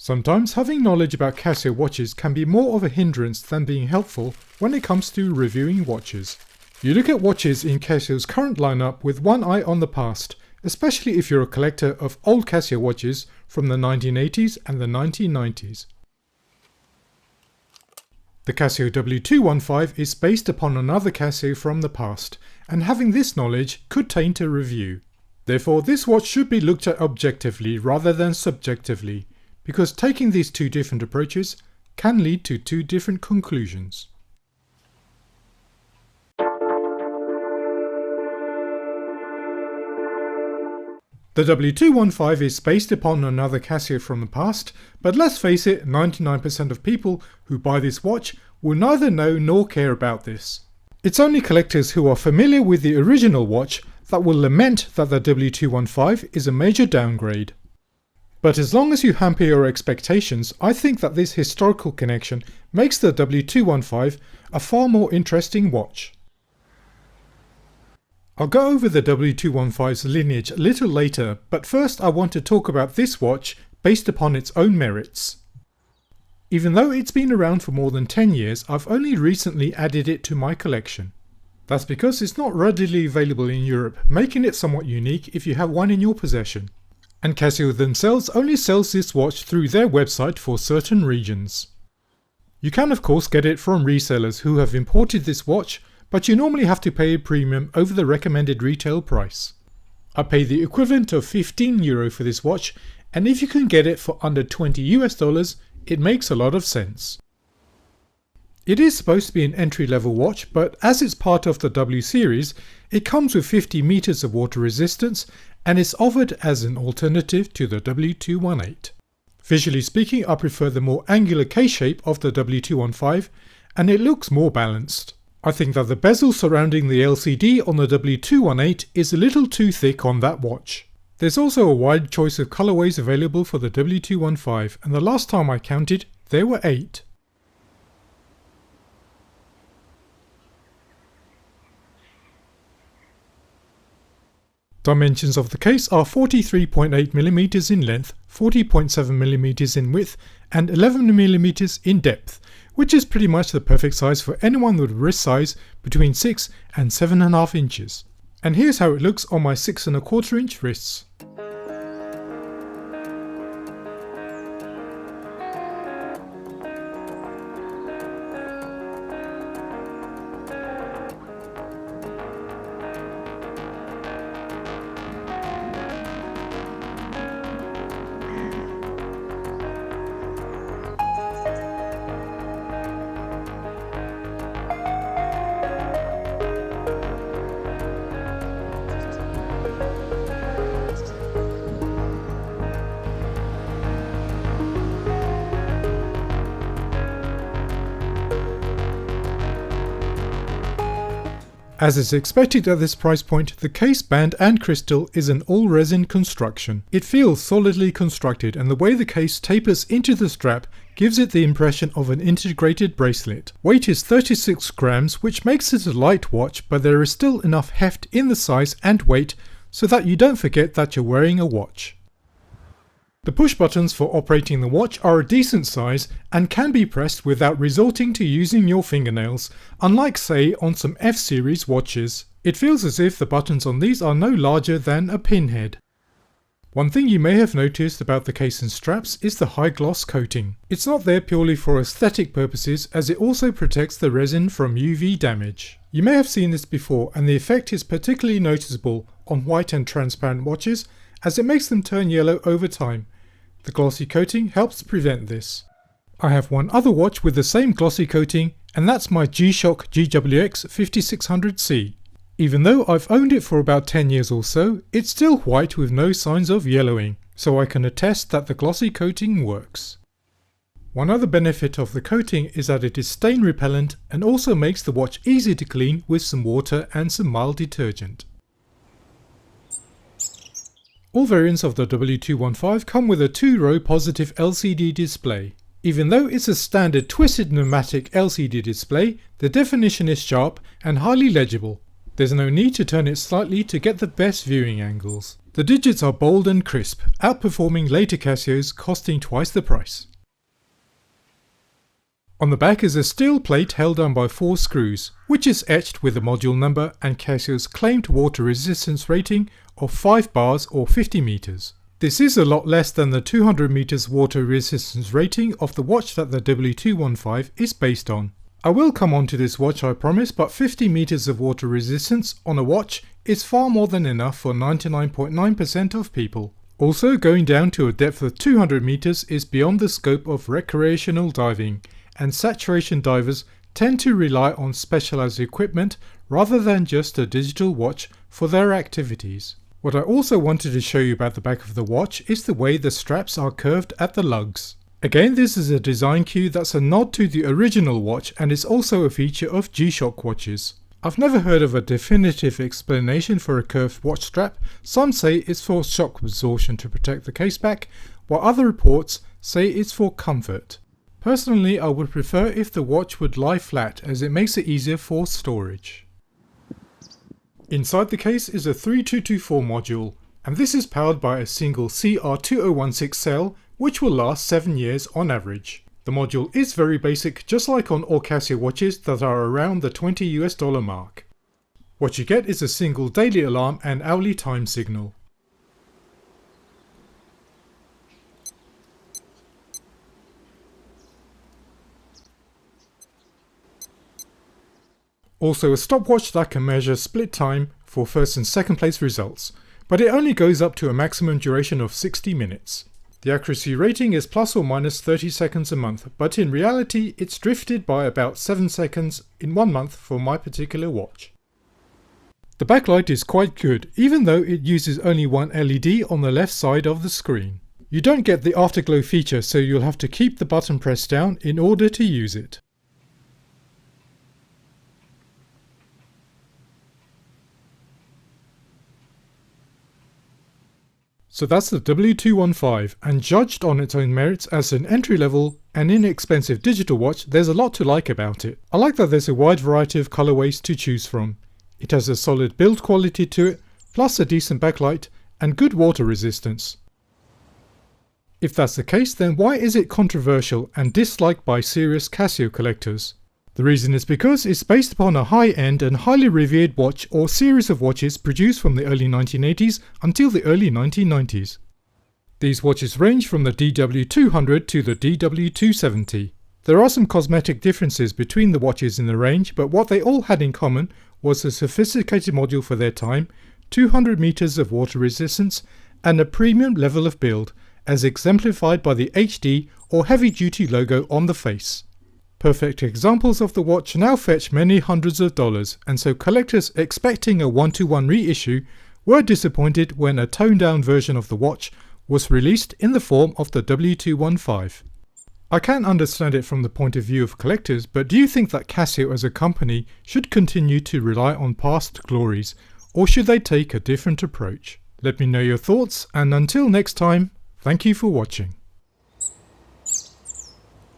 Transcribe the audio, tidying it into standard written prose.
Sometimes having knowledge about Casio watches can be more of a hindrance than being helpful when it comes to reviewing watches. You look at watches in Casio's current lineup with one eye on the past, especially if you're a collector of old Casio watches from the 1980s and the 1990s. The Casio W-215 is based upon another Casio from the past, and having this knowledge could taint a review. Therefore, this watch should be looked at objectively rather than subjectively, because taking these two different approaches can lead to two different conclusions. The W-215 is based upon another Casio from the past, but let's face it, 99% of people who buy this watch will neither know nor care about this. It's only collectors who are familiar with the original watch that will lament that the W-215 is a major downgrade. But as long as you hamper your expectations, I think that this historical connection makes the W-215 a far more interesting watch. I'll go over the W-215's lineage a little later, but first I want to talk about this watch based upon its own merits. Even though it's been around for more than 10 years, I've only recently added it to my collection. That's because it's not readily available in Europe, making it somewhat unique if you have one in your possession. And Casio themselves only sells this watch through their website for certain regions. You can of course get it from resellers who have imported this watch, but you normally have to pay a premium over the recommended retail price. I pay the equivalent of €15 for this watch, and if you can get it for under $20, it makes a lot of sense. It is supposed to be an entry-level watch, but as it's part of the W series, it comes with 50 meters of water resistance and is offered as an alternative to the W-218. Visually speaking, I prefer the more angular case shape of the W-215, and it looks more balanced. I think that the bezel surrounding the LCD on the W-218 is a little too thick on that watch. There's also a wide choice of colorways available for the W-215, and the last time I counted, there were 8. Dimensions of the case are 43.8mm in length, 40.7mm in width, and 11mm in depth, which is pretty much the perfect size for anyone with wrist size between 6 and 7.5 inches. And here's how it looks on my 6.25 inch wrists. As is expected at this price point, the case band and crystal is an all-resin construction. It feels solidly constructed, and the way the case tapers into the strap gives it the impression of an integrated bracelet. Weight is 36 grams, which makes it a light watch, but there is still enough heft in the size and weight so that you don't forget that you're wearing a watch. The push buttons for operating the watch are a decent size and can be pressed without resorting to using your fingernails, unlike say on some F-series watches. It feels as if the buttons on these are no larger than a pinhead. One thing you may have noticed about the case and straps is the high gloss coating. It's not there purely for aesthetic purposes, as it also protects the resin from UV damage. You may have seen this before, and the effect is particularly noticeable on white and transparent watches, as it makes them turn yellow over time. The glossy coating helps prevent this. I have one other watch with the same glossy coating, and that's my G-Shock GWX5600C. Even though I've owned it for about 10 years or so, it's still white with no signs of yellowing, so I can attest that the glossy coating works. One other benefit of the coating is that it is stain repellent and also makes the watch easy to clean with some water and some mild detergent. All variants of the W-215 come with a 2-row positive LCD display. Even though it's a standard twisted pneumatic LCD display, the definition is sharp and highly legible. There's no need to turn it slightly to get the best viewing angles. The digits are bold and crisp, outperforming later Casios costing twice the price. On the back is a steel plate held down by 4 screws, which is etched with the module number and Casio's claimed water resistance rating of 5 bars or 50 meters. This is a lot less than the 200 meters water resistance rating of the watch that the W215 is based on. I will come on to this watch, I promise, but 50 meters of water resistance on a watch is far more than enough for 99.9% of people. Also, going down to a depth of 200 meters is beyond the scope of recreational diving, and saturation divers tend to rely on specialized equipment rather than just a digital watch for their activities. What I also wanted to show you about the back of the watch is the way the straps are curved at the lugs. Again, this is a design cue that's a nod to the original watch and is also a feature of G-Shock watches. I've never heard of a definitive explanation for a curved watch strap. Some say it's for shock absorption to protect the case back, while other reports say it's for comfort. Personally, I would prefer if the watch would lie flat as it makes it easier for storage. Inside the case is a 3224 module, and this is powered by a single CR2016 cell which will last 7 years on average. The module is very basic, just like on all Casio watches that are around the $20 mark. What you get is a single daily alarm and hourly time signal. Also a stopwatch that can measure split time for first and second place results, but it only goes up to a maximum duration of 60 minutes. The accuracy rating is plus or minus 30 seconds a month, but in reality it's drifted by about 7 seconds in 1 month for my particular watch. The backlight is quite good, even though it uses only one LED on the left side of the screen. You don't get the afterglow feature, so you'll have to keep the button pressed down in order to use it. So that's the W215, and judged on its own merits as an entry-level and inexpensive digital watch, there's a lot to like about it. I like that there's a wide variety of colorways to choose from. It has a solid build quality to it, plus a decent backlight and good water resistance. If that's the case, then why is it controversial and disliked by serious Casio collectors? The reason is because it's based upon a high-end and highly revered watch or series of watches produced from the early 1980s until the early 1990s. These watches range from the DW200 to the DW215. There are some cosmetic differences between the watches in the range, but what they all had in common was a sophisticated module for their time, 200 meters of water resistance, and a premium level of build, as exemplified by the HD or heavy-duty logo on the face. Perfect examples of the watch now fetch many hundreds of dollars, and so collectors expecting a 1-to-1 reissue were disappointed when a toned-down version of the watch was released in the form of the W215. I can understand it from the point of view of collectors, but do you think that Casio as a company should continue to rely on past glories, or should they take a different approach? Let me know your thoughts, and until next time, thank you for watching.